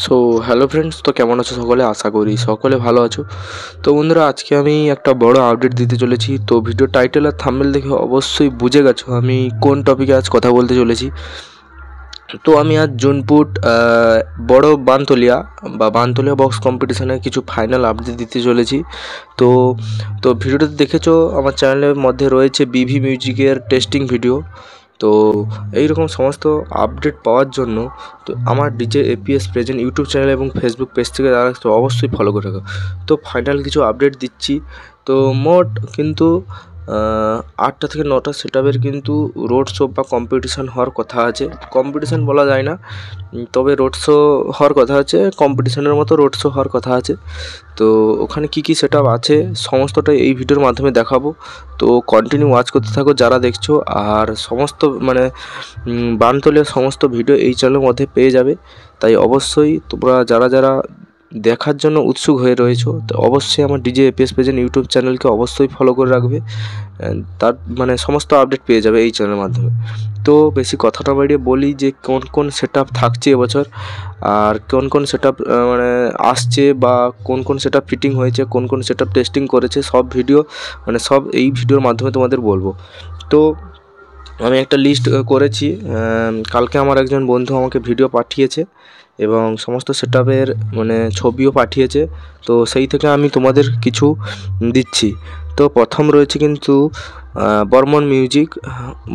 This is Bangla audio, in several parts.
সো হ্যালো ফ্রেন্ডস, তো কেমন আছো সকলে? আশা করি সকলে ভালো আছো। তো বন্ধুরা, আজকে আমি একটা বড় আপডেট দিতে চলেছি। তো ভিডিও টাইটেল আর থাম্বনেল দেখে অবশ্যই বুঝে গেছো আমি কোন টপিকে আজ কথা বলতে চলেছি। তো আমি আজ জুনপুট বড় বানতলিয়া বক্স কম্পিটিশনের কিছু ফাইনাল আপডেট দিতে চলেছি। তো তো ভিডিওটাতে দেখেছো আমার চ্যানেলের মধ্যে রয়েছে বিভি মিউজিকের টেস্টিং ভিডিও। তো এইরকম সমস্ত আপডেট পাওয়ার জন্য তো আমার DJ APS present YouTube channel এবং ফেসবুক পেজ থেকে তারা তো অবশ্যই ফলো করে রাখো। তো ফাইনাল কিছু আপডেট দিচ্ছি। তো মোট কিন্তু 8টা থেকে 9টা সেটআপের কিন্তু রোড শো বা কম্পিটিশান হওয়ার কথা আছে। কম্পিটিশান বলা যায় না, তবে রোড শো হওয়ার কথা আছে, কম্পিটিশানের মতো রোড শো হওয়ার কথা আছে। তো ওখানে কী কী সেটআপ আছে সমস্তটা এই ভিডিওর মাধ্যমে দেখাবো। তো কন্টিনিউ ওয়াচ করতে থাকো যারা দেখছো। আর সমস্ত বানতলিয়ার সমস্ত ভিডিও এই চ্যানেলের মধ্যে পেয়ে যাবে। তাই অবশ্যই তোমরা যারা যারা দেখার জন্য উৎসুক হয়ে রয়েছো তো অবশ্যই আমার ডিজে এপিএস প্রেজেন্ট ইউটিউব চ্যানেলকে অবশ্যই ফলো করে রাখবে। তার সমস্ত আপডেট পেয়ে যাবে এই চ্যানেলের মাধ্যমে। তো বেশি কথাটা বাড়িয়ে বলি যে কোন কোন সেটআপ থাকছে এবছর, আর কোন কোন সেটআপ আসছে, বা কোন কোন সেটআপ ফিটিং হয়েছে, কোন কোন সেটআপ টেস্টিং করেছে, সব ভিডিও সব এই ভিডিওর মাধ্যমে তোমাদের বলবো। তো আমি একটা লিস্ট করেছি। কালকে আমার একজন বন্ধু আমাকে ভিডিও পাঠিয়েছে এবং সমস্ত সেটআপের ছবিও পাঠিয়েছে। তো সেই থেকে আমি তোমাদের কিছু দিচ্ছি। তো প্রথম রয়েছে কিন্তু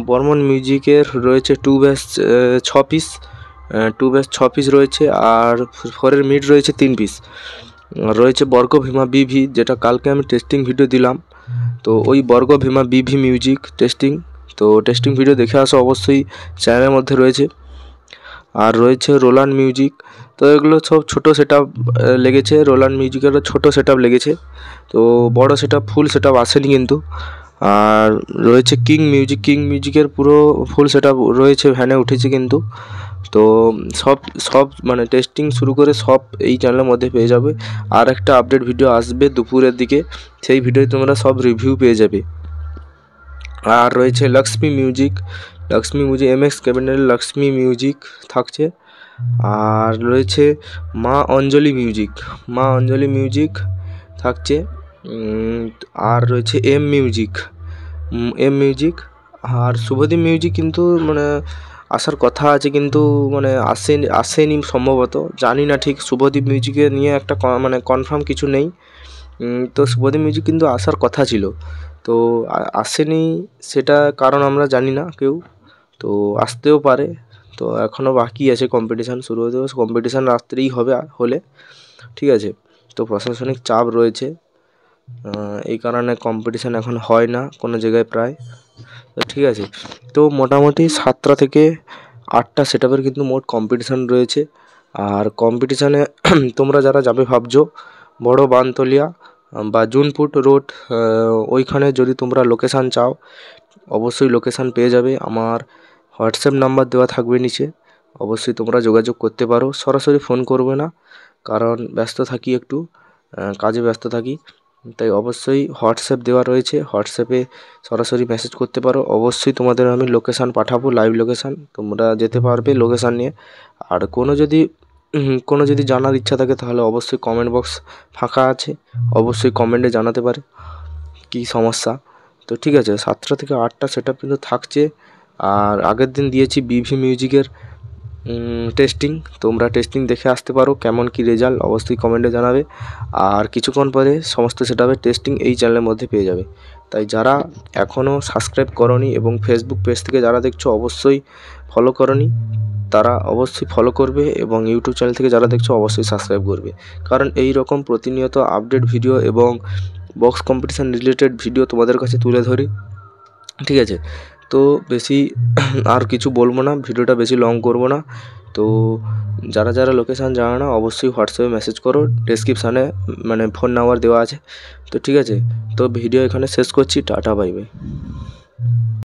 বর্মন মিউজিকের রয়েছে 2/6 পিস, 2/6 পিস রয়েছে। আর 4-এর মিড রয়েছে 3 পিস। রয়েছে বর্গভীমা বিভি, যেটা কালকে আমি টেস্টিং ভিডিও দিলাম। তো ওই বর্গভীমা বিভি মিউজিক টেস্টিং, তো টেস্টিং ভিডিও দেখে আসো অবশ্যই, চ্যানেলের মধ্যে রয়েছে। আর রয়েছে রোল্যান্ড মিউজিক। তো এগুলো সব ছোটো সেটআপ লেগেছে, রোল্যান্ড মিউজিকেরও ছোটো সেটআপ লেগেছে। তো বড় সেটআপ ফুল সেটআপ আসেনি কিন্তু। আর রয়েছে কিং মিউজিকের পুরো ফুল সেটআপ রয়েছে, ভ্যানে উঠেছে কিন্তু। তো সব সব টেস্টিং শুরু করে সব এই চ্যানেলের মধ্যে পেয়ে যাবে। আর একটা আপডেট ভিডিও আসবে দুপুরের দিকে, সেই ভিডিওতে তোমরা সব রিভিউ পেয়ে যাবে। আর রয়েছে লক্ষ্মী মিউজিক এমএক্স ক্যাবিনেটের লক্ষ্মী মিউজিক থাকছে। আর রয়েছে মা অঞ্জলি মিউজিক থাকছে। আর রয়েছে এম মিউজিক। আর শুভদীপ মিউজিক কিন্তু আসার কথা আছে, কিন্তু আসেনি সম্ভবত, জানি না ঠিক। শুভদীপ মিউজিকে নিয়ে একটা কনফার্ম কিছু নেই। তো শুভদীপ মিউজিক কিন্তু আসার কথা ছিল, তো আসেনি, সেটা কারণ আমরা জানি না কেউ। তো আসতেও পারে। তো এখনও বাকি আছে, কম্পিটিশান শুরু হতে, কম্পিটিশান রাত্রেই হবে হলে, ঠিক আছে। তো প্রশাসনিক চাপ রয়েছে, এই কারণে কম্পিটিশান এখন হয় না কোনো জায়গায় প্রায়। তো ঠিক আছে। তো মোটামুটি 7টা থেকে 8টা সেটআপের কিন্তু মোট কম্পিটিশান রয়েছে। আর কম্পিটিশানে তোমরা যারা যাবে ভাবছো, বড় বানতলিয়া বা জুনপুট রোড, ওইখানে যদি তোমরা লোকেশান চাও অবশ্যই লোকেশান পেয়ে যাবে। আমার হোয়াটসঅ্যাপ নাম্বার দেওয়া থাকবে নিচে, অবশ্যই তোমরা যোগাযোগ করতে পারো। সরাসরি ফোন করবে না, কারণ ব্যস্ত থাকি একটু, কাজে ব্যস্ত থাকি। তাই অবশ্যই হোয়াটসঅ্যাপ দেওয়া রয়েছে, হোয়াটসঅ্যাপে সরাসরি মেসেজ করতে পারো। অবশ্যই তোমাদের আমি লোকেশান পাঠাবো, লাইভ লোকেশান, তোমরা যেতে পারবে লোকেশান নিয়ে। আর কোনো যদি জানার ইচ্ছা থাকে তাহলে অবশ্যই কমেন্ট বক্স ফাঁকা আছে, অবশ্যই কমেন্টে জানাতে পারে কী সমস্যা। তো ঠিক আছে, 7টা থেকে 8টা সেটআপ কিন্তু থাকছে। আর আগের দিন দিয়েছি বিভি মিউজিকের টেস্টিং, তোমরা টেস্টিং দেখে আসতে পারো, কেমন কী রেজাল্ট অবশ্যই কমেন্টে জানাবে। আর কিছুক্ষণ পরে সমস্ত সেটআপের টেস্টিং এই চ্যানেলের মধ্যে পেয়ে যাবে। তাই যারা এখনও সাবস্ক্রাইব করোনি এবং ফেসবুক পেজ থেকে যারা দেখছো অবশ্যই ফলো করোনি, তারা অবশ্যই ফলো করবে, এবং ইউটিউব চ্যানেল থেকে যারা দেখছো অবশ্যই সাবস্ক্রাইব করবে। কারণ এই রকম প্রতিনিয়ত আপডেট ভিডিও এবং বক্স কম্পিটিশান রিলেটেড ভিডিও তোমাদের কাছে তুলে ধরি, ঠিক আছে। তো বেশি আর কিছু বলবো না, ভিডিওটা বেশি লং করবো না। তো যারা যারা লোকেশান জানো না অবশ্যই হোয়াটসঅ্যাপে মেসেজ করো, ডেসক্রিপশানে ফোন নাম্বার দেওয়া আছে। তো ঠিক আছে, তো ভিডিও এখানে শেষ করছি, টাটা বাই বাই।